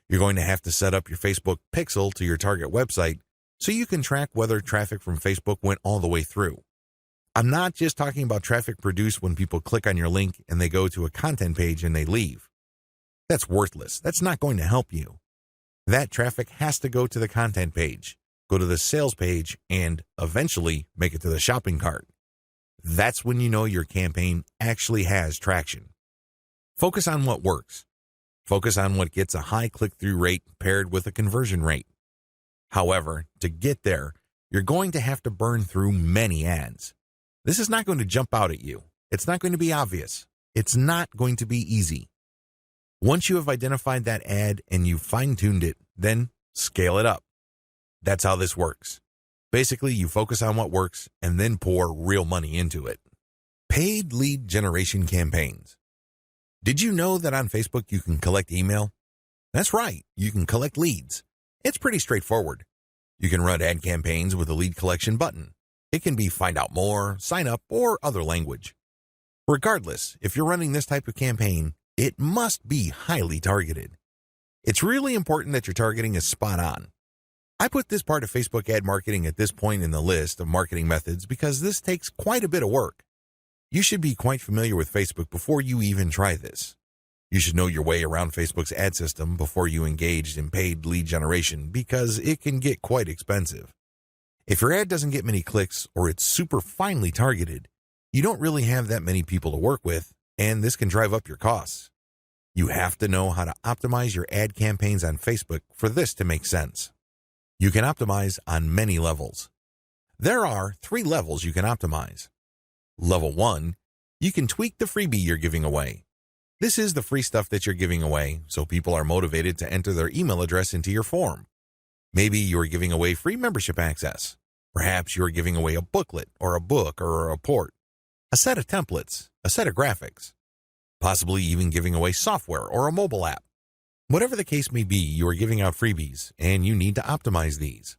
You're going to have to set up your Facebook pixel to your target website so you can track whether traffic from Facebook went all the way through. I'm not just talking about traffic produced when people click on your link and they go to a content page and they leave. That's worthless. That's not going to help you. That traffic has to go to the content page, go to the sales page, and eventually make it to the shopping cart. That's when you know your campaign actually has traction. Focus on what works. Focus on what gets a high click-through rate paired with a conversion rate. However, to get there, you're going to have to burn through many ads. This is not going to jump out at you. It's not going to be obvious. It's not going to be easy. Once you have identified that ad and you've fine-tuned it, then scale it up. That's how this works. Basically, you focus on what works and then pour real money into it. Paid lead generation campaigns. Did you know that on Facebook you can collect email? That's right, you can collect leads. It's pretty straightforward. You can run ad campaigns with a lead collection button. It can be find out more, sign up, or other language. Regardless, if you're running this type of campaign, it must be highly targeted. It's really important that your targeting is spot on. I put this part of Facebook ad marketing at this point in the list of marketing methods because this takes quite a bit of work. You should be quite familiar with Facebook before you even try this. You should know your way around Facebook's ad system before you engage in paid lead generation because it can get quite expensive. If your ad doesn't get many clicks or it's super finely targeted, you don't really have that many people to work with, and this can drive up your costs. You have to know how to optimize your ad campaigns on Facebook for this to make sense. You can optimize on many levels. There are 3 levels you can optimize. Level 1, you can tweak the freebie you're giving away. This is the free stuff that you're giving away, so people are motivated to enter their email address into your form. Maybe you're giving away free membership access. Perhaps you're giving away a booklet or a book or a report, a set of templates, a set of graphics, possibly even giving away software or a mobile app. Whatever the case may be, you are giving out freebies, and you need to optimize these.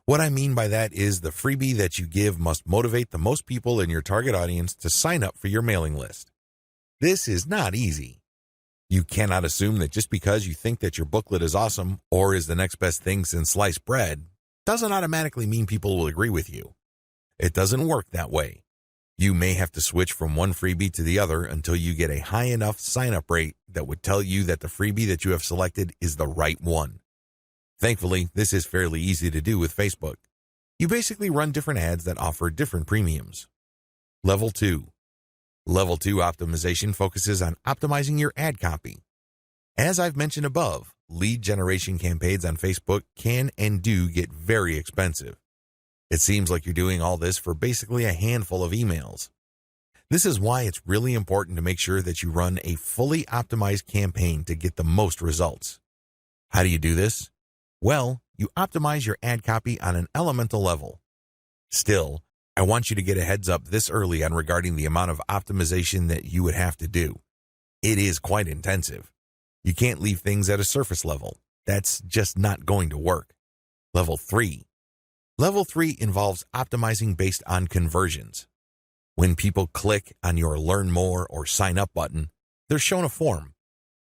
What I mean by that is the freebie that you give must motivate the most people in your target audience to sign up for your mailing list. This is not easy. You cannot assume that just because you think that your booklet is awesome or is the next best thing since sliced bread, doesn't automatically mean people will agree with you. It doesn't work that way. You may have to switch from one freebie to the other until you get a high enough sign-up rate that would tell you that the freebie that you have selected is the right one. Thankfully, this is fairly easy to do with Facebook. You basically run different ads that offer different premiums. Level 2. Level 2 optimization focuses on optimizing your ad copy. As I've mentioned above, lead generation campaigns on Facebook can and do get very expensive. It seems like you're doing all this for basically a handful of emails. This is why it's really important to make sure that you run a fully optimized campaign to get the most results. How do you do this? Well, you optimize your ad copy on an elemental level. Still, I want you to get a heads up this early on regarding the amount of optimization that you would have to do. It is quite intensive. You can't leave things at a surface level. That's just not going to work. Level 3. Level 3 involves optimizing based on conversions. When people click on your Learn More or Sign Up button, they're shown a form.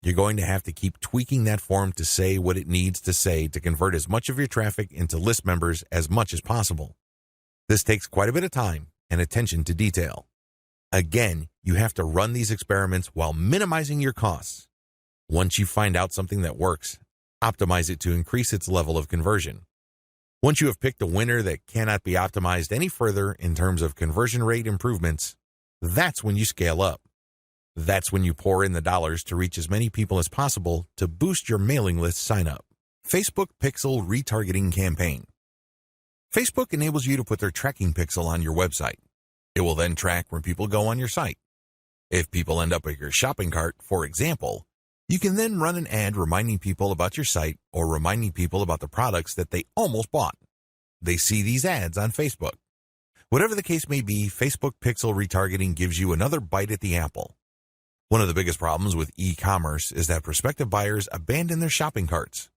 You're going to have to keep tweaking that form to say what it needs to say to convert as much of your traffic into list members as much as possible. This takes quite a bit of time and attention to detail. Again, you have to run these experiments while minimizing your costs. Once you find out something that works, optimize it to increase its level of conversion. Once you have picked a winner that cannot be optimized any further in terms of conversion rate improvements, that's when you scale up. That's when you pour in the dollars to reach as many people as possible to boost your mailing list sign up. Facebook Pixel Retargeting Campaign. Facebook enables you to put their tracking pixel on your website. It will then track where people go on your site. If people end up at your shopping cart, for example, you can then run an ad reminding people about your site or reminding people about the products that they almost bought. They see these ads on Facebook. Whatever the case may be, Facebook Pixel Retargeting gives you another bite at the apple. One of the biggest problems with e-commerce is that prospective buyers abandon their shopping carts.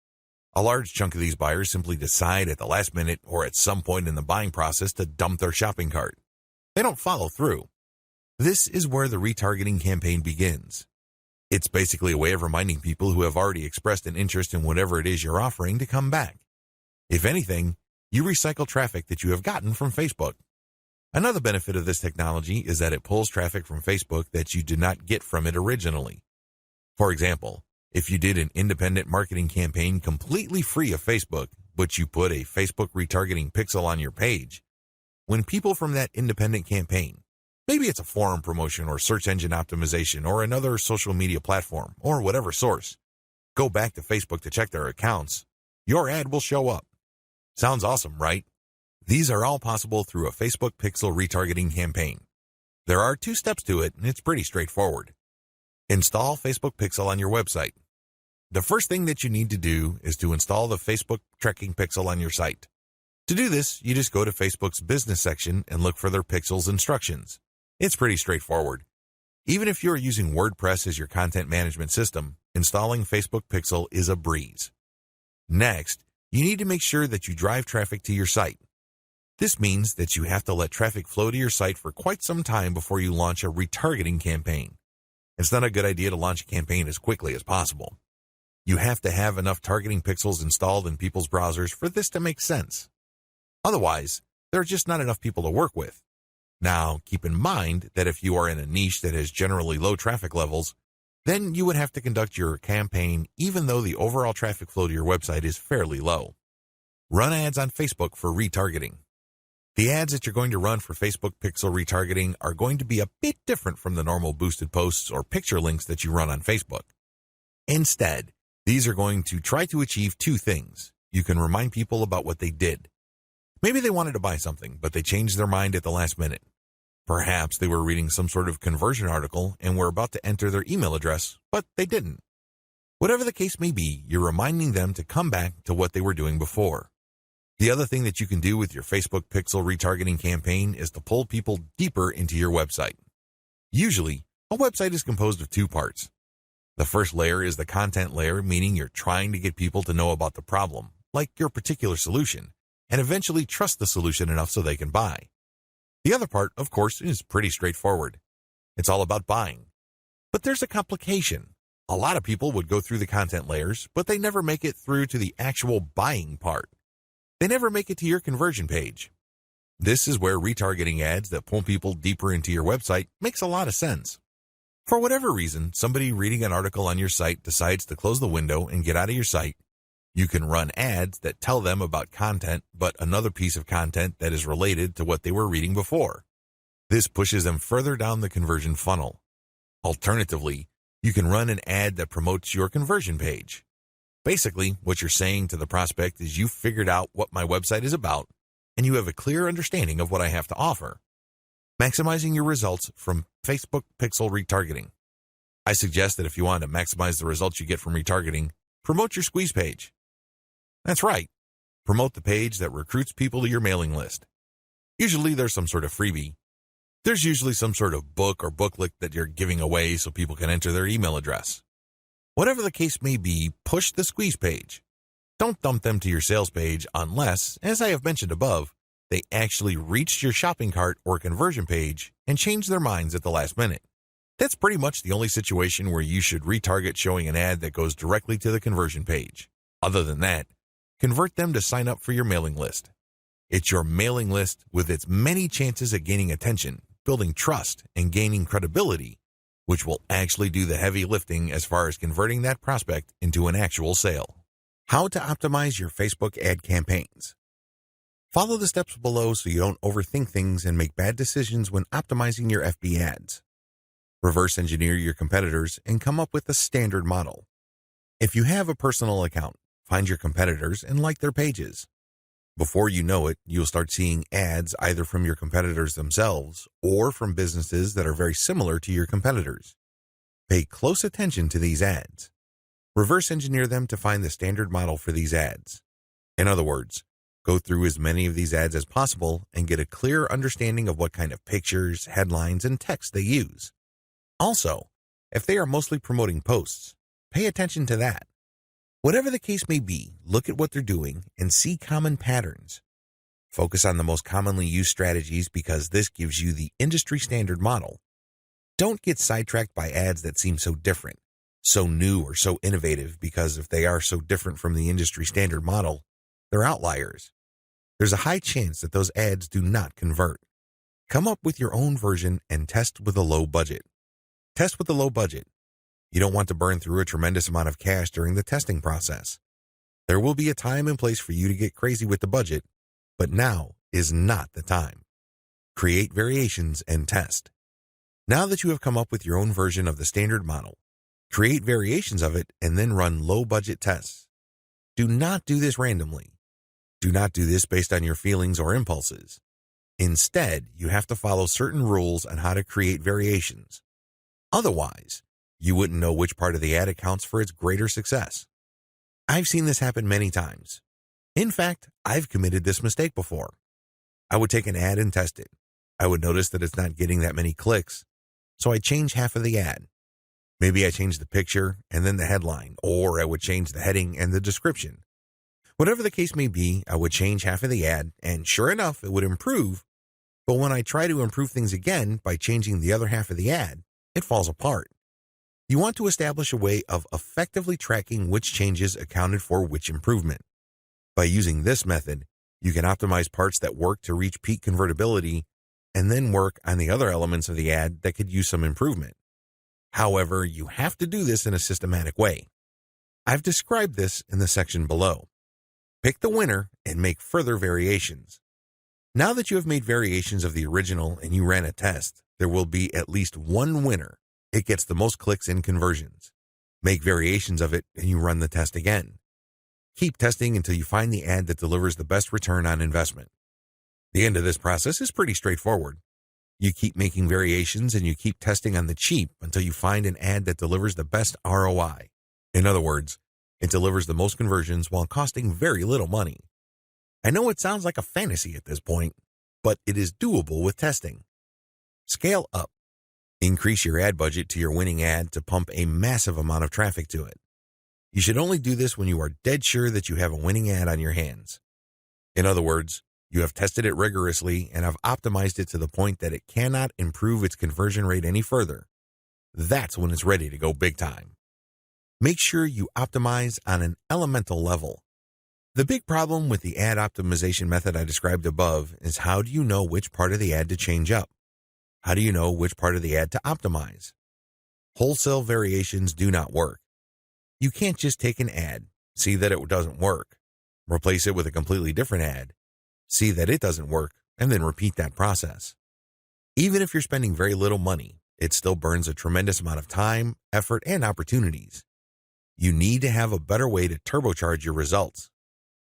A large chunk of these buyers simply decide at the last minute or at some point in the buying process to dump their shopping cart. They don't follow through. This is where the retargeting campaign begins. It's basically a way of reminding people who have already expressed an interest in whatever it is you're offering to come back. If anything, you recycle traffic that you have gotten from Facebook. Another benefit of this technology is that it pulls traffic from Facebook that you did not get from it originally. For example, if you did an independent marketing campaign completely free of Facebook, but you put a Facebook retargeting pixel on your page, when people from that independent campaign, maybe it's a forum promotion or search engine optimization or another social media platform or whatever source, go back to Facebook to check their accounts, your ad will show up. Sounds awesome, right? These are all possible through a Facebook Pixel retargeting campaign. There are 2 steps to it, and it's pretty straightforward. Install Facebook Pixel on your website. The first thing that you need to do is to install the Facebook tracking pixel on your site. To do this, you just go to Facebook's business section and look for their pixels instructions. It's pretty straightforward. Even if you're using WordPress as your content management system, installing Facebook Pixel is a breeze. Next, you need to make sure that you drive traffic to your site. This means that you have to let traffic flow to your site for quite some time before you launch a retargeting campaign. It's not a good idea to launch a campaign as quickly as possible. You have to have enough targeting pixels installed in people's browsers for this to make sense. Otherwise, there are just not enough people to work with. Now, keep in mind that if you are in a niche that has generally low traffic levels, then you would have to conduct your campaign even though the overall traffic flow to your website is fairly low. Run ads on Facebook for retargeting. The ads that you're going to run for Facebook Pixel retargeting are going to be a bit different from the normal boosted posts or picture links that you run on Facebook. Instead, these are going to try to achieve 2 things. You can remind people about what they did. Maybe they wanted to buy something, but they changed their mind at the last minute. Perhaps they were reading some sort of conversion article and were about to enter their email address, but they didn't. Whatever the case may be, you're reminding them to come back to what they were doing before. The other thing that you can do with your Facebook Pixel retargeting campaign is to pull people deeper into your website. Usually, a website is composed of 2 parts. The first layer is the content layer, meaning you're trying to get people to know about the problem, like your particular solution, and eventually trust the solution enough so they can buy. The other part, of course, is pretty straightforward. It's all about buying. But there's a complication. A lot of people would go through the content layers, but they never make it through to the actual buying part. They never make it to your conversion page. This is where retargeting ads that pull people deeper into your website makes a lot of sense. For whatever reason, somebody reading an article on your site decides to close the window and get out of your site. You can run ads that tell them about content, but another piece of content that is related to what they were reading before. This pushes them further down the conversion funnel. Alternatively, you can run an ad that promotes your conversion page. Basically, what you're saying to the prospect is you've figured out what my website is about, and you have a clear understanding of what I have to offer. Maximizing your results from Facebook Pixel retargeting. I suggest that if you want to maximize the results you get from retargeting, promote your squeeze page. That's right. Promote the page that recruits people to your mailing list. Usually there's some sort of freebie. There's usually some sort of book or booklet that you're giving away so people can enter their email address. Whatever the case may be, push the squeeze page. Don't dump them to your sales page unless, as I have mentioned above, they actually reached your shopping cart or conversion page and changed their minds at the last minute. That's pretty much the only situation where you should retarget showing an ad that goes directly to the conversion page. Other than that, convert them to sign up for your mailing list. It's your mailing list with its many chances at gaining attention, building trust, and gaining credibility, which will actually do the heavy lifting as far as converting that prospect into an actual sale. How to optimize your Facebook ad campaigns. Follow the steps below so you don't overthink things and make bad decisions when optimizing your FB ads. Reverse engineer your competitors and come up with a standard model. If you have a personal account, find your competitors and like their pages. Before you know it, you'll start seeing ads either from your competitors themselves or from businesses that are very similar to your competitors. Pay close attention to these ads. Reverse engineer them to find the standard model for these ads. In other words, go through as many of these ads as possible and get a clear understanding of what kind of pictures, headlines, and text they use. Also, if they are mostly promoting posts, pay attention to that. Whatever the case may be, look at what they're doing and see common patterns. Focus on the most commonly used strategies because this gives you the industry standard model. Don't get sidetracked by ads that seem so different, so new or so innovative, because if they are so different from the industry standard model, they're outliers. There's a high chance that those ads do not convert. Come up with your own version and test with a low budget. Test with a low budget. You don't want to burn through a tremendous amount of cash during the testing process. There will be a time and place for you to get crazy with the budget, but now is not the time. Create variations and test. Now that you have come up with your own version of the standard model, create variations of it and then run low-budget tests. Do not do this randomly. Do not do this based on your feelings or impulses. Instead, you have to follow certain rules on how to create variations. Otherwise, you wouldn't know which part of the ad accounts for its greater success. I've seen this happen many times. In fact, I've committed this mistake before. I would take an ad and test it. I would notice that it's not getting that many clicks, so I'd change half of the ad. Maybe I changed the picture and then the headline, or I would change the heading and the description. Whatever the case may be, I would change half of the ad, and sure enough, it would improve. But when I try to improve things again by changing the other half of the ad, it falls apart. You want to establish a way of effectively tracking which changes accounted for which improvement. By using this method, you can optimize parts that work to reach peak convertibility and then work on the other elements of the ad that could use some improvement. However, you have to do this in a systematic way. I've described this in the section below. Pick the winner and make further variations. Now that you have made variations of the original and you ran a test, there will be at least one winner. It gets the most clicks and conversions. Make variations of it and you run the test again. Keep testing until you find the ad that delivers the best return on investment. The end of this process is pretty straightforward. You keep making variations and you keep testing on the cheap until you find an ad that delivers the best ROI. In other words, it delivers the most conversions while costing very little money. I know it sounds like a fantasy at this point, but it is doable with testing. Scale up. Increase your ad budget to your winning ad to pump a massive amount of traffic to it. You should only do this when you are dead sure that you have a winning ad on your hands. In other words, you have tested it rigorously and have optimized it to the point that it cannot improve its conversion rate any further. That's when it's ready to go big time. Make sure you optimize on an elemental level. The big problem with the ad optimization method I described above is how do you know which part of the ad to change up? How do you know which part of the ad to optimize? Wholesale variations do not work. You can't just take an ad, see that it doesn't work, replace it with a completely different ad, see that it doesn't work, and then repeat that process. Even if you're spending very little money, it still burns a tremendous amount of time, effort, and opportunities. You need to have a better way to turbocharge your results.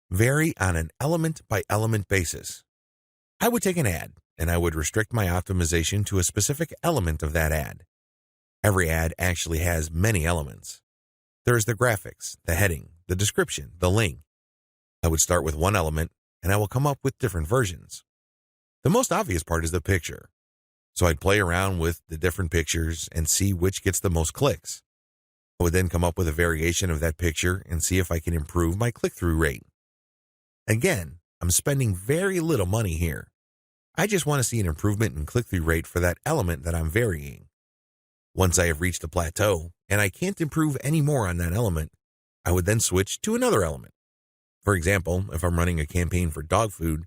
Vary on an element-by-element basis. I would take an ad, and I would restrict my optimization to a specific element of that ad. Every ad actually has many elements. There's the graphics, the heading, the description, the link. I would start with one element, and I will come up with different versions. The most obvious part is the picture. So I'd play around with the different pictures and see which gets the most clicks. I would then come up with a variation of that picture and see if I can improve my click-through rate. Again, I'm spending very little money here. I just want to see an improvement in click-through rate for that element that I'm varying. Once I have reached a plateau and I can't improve any more on that element, I would then switch to another element. For example, if I'm running a campaign for dog food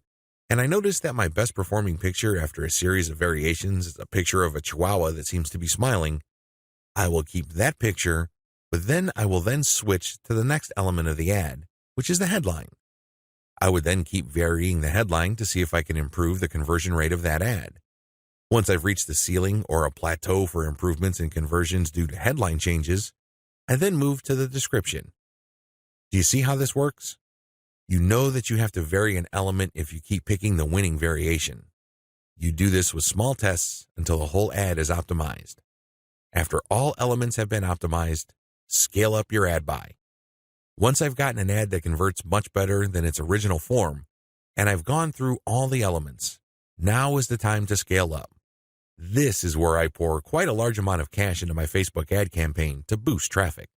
and I notice that my best performing picture after a series of variations is a picture of a Chihuahua that seems to be smiling, I will keep that picture, but then I will switch to the next element of the ad which is the headline. I would then keep varying the headline to see if I can improve the conversion rate of that ad. Once I've reached the ceiling or a plateau for improvements in conversions due to headline changes, I then move to the description. Do you see how this works? You know that you have to vary an element if you keep picking the winning variation. You do this with small tests until the whole ad is optimized. After all elements have been optimized, scale up your ad buy. Once I've gotten an ad that converts much better than its original form, and I've gone through all the elements, now is the time to scale up. This is where I pour quite a large amount of cash into my Facebook ad campaign to boost traffic.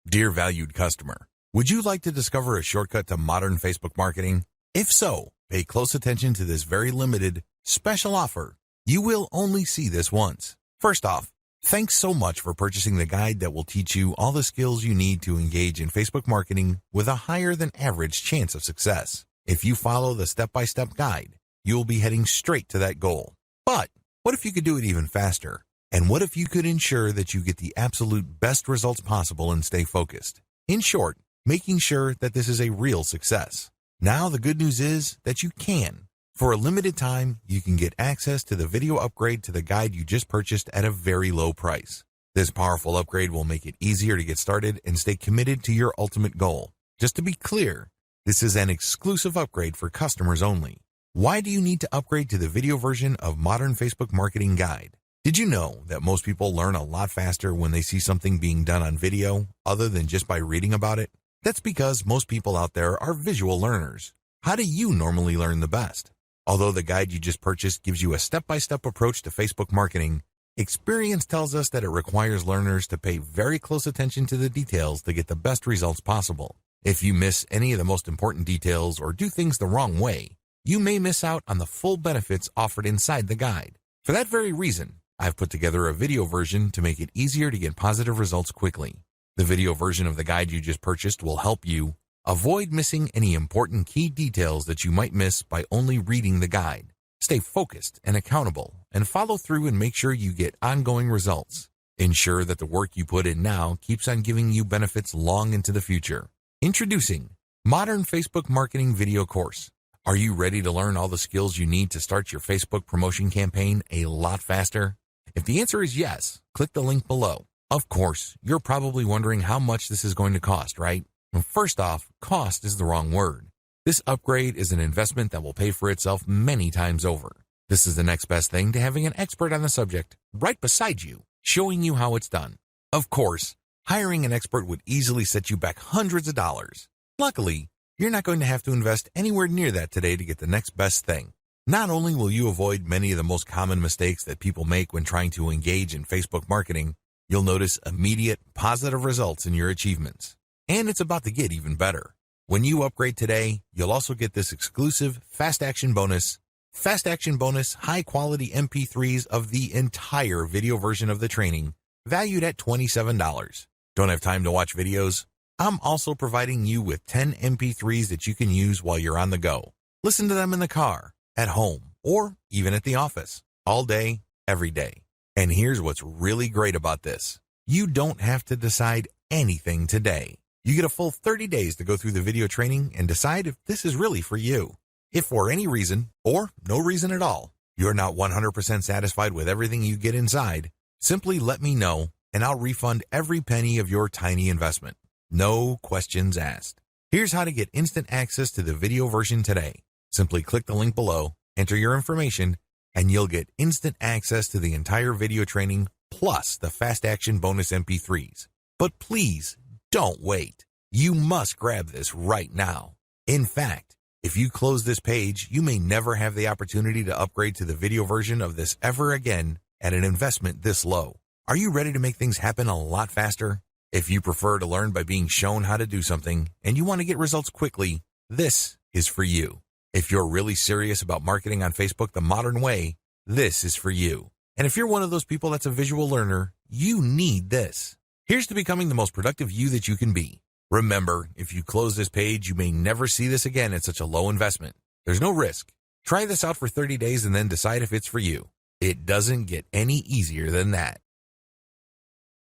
Dear valued customer, would you like to discover a shortcut to modern Facebook marketing? If so, pay close attention to this very limited, special offer. You will only see this once. First off, thanks so much for purchasing the guide that will teach you all the skills you need to engage in Facebook marketing with a higher than average chance of success. If you follow the step-by-step guide, you'll be heading straight to that goal. But what if you could do it even faster? And what if you could ensure that you get the absolute best results possible and stay focused? In short, making sure that this is a real success. Now the good news is that you can. For a limited time, you can get access to the video upgrade to the guide you just purchased at a very low price. This powerful upgrade will make it easier to get started and stay committed to your ultimate goal. Just to be clear, this is an exclusive upgrade for customers only. Why do you need to upgrade to the video version of Modern Facebook Marketing Guide? Did you know that most people learn a lot faster when they see something being done on video other than just by reading about it? That's because most people out there are visual learners. How do you normally learn the best? Although the guide you just purchased gives you a step-by-step approach to Facebook marketing, experience tells us that it requires learners to pay very close attention to the details to get the best results possible. If you miss any of the most important details or do things the wrong way, you may miss out on the full benefits offered inside the guide. For that very reason, I've put together a video version to make it easier to get positive results quickly. The video version of the guide you just purchased will help you avoid missing any important key details that you might miss by only reading the guide. Stay focused and accountable and follow through and make sure you get ongoing results. Ensure that the work you put in now keeps on giving you benefits long into the future. Introducing Modern Facebook Marketing Video Course. Are you ready to learn all the skills you need to start your Facebook promotion campaign a lot faster? If the answer is yes, click the link below. Of course, you're probably wondering how much this is going to cost, right? First off, cost is the wrong word. This upgrade is an investment that will pay for itself many times over. This is the next best thing to having an expert on the subject right beside you, showing you how it's done. Of course, hiring an expert would easily set you back hundreds of dollars. Luckily, you're not going to have to invest anywhere near that today to get the next best thing. Not only will you avoid many of the most common mistakes that people make when trying to engage in Facebook marketing, you'll notice immediate positive results in your achievements. And it's about to get even better. When you upgrade today, you'll also get this exclusive Fast Action Bonus high-quality MP3s of the entire video version of the training, valued at $27. Don't have time to watch videos? I'm also providing you with 10 MP3s that you can use while you're on the go. Listen to them in the car, at home, or even at the office, all day, every day. And here's what's really great about this. You don't have to decide anything today. You get a full 30 days to go through the video training and decide if this is really for you. If for any reason, or no reason at all, you're not 100% satisfied with everything you get inside, simply let me know and I'll refund every penny of your tiny investment. No questions asked. Here's how to get instant access to the video version today. Simply click the link below, enter your information, and you'll get instant access to the entire video training plus the Fast Action Bonus MP3s. But please, don't wait. You must grab this right now. In fact, if you close this page, you may never have the opportunity to upgrade to the video version of this ever again at an investment this low. Are you ready to make things happen a lot faster? If you prefer to learn by being shown how to do something and you want to get results quickly, this is for you. If you're really serious about marketing on Facebook the modern way, this is for you. And if you're one of those people that's a visual learner, you need this. Here's to becoming the most productive you that you can be. Remember, if you close this page, you may never see this again at such a low investment. There's no risk. Try this out for 30 days and then decide if it's for you. It doesn't get any easier than that.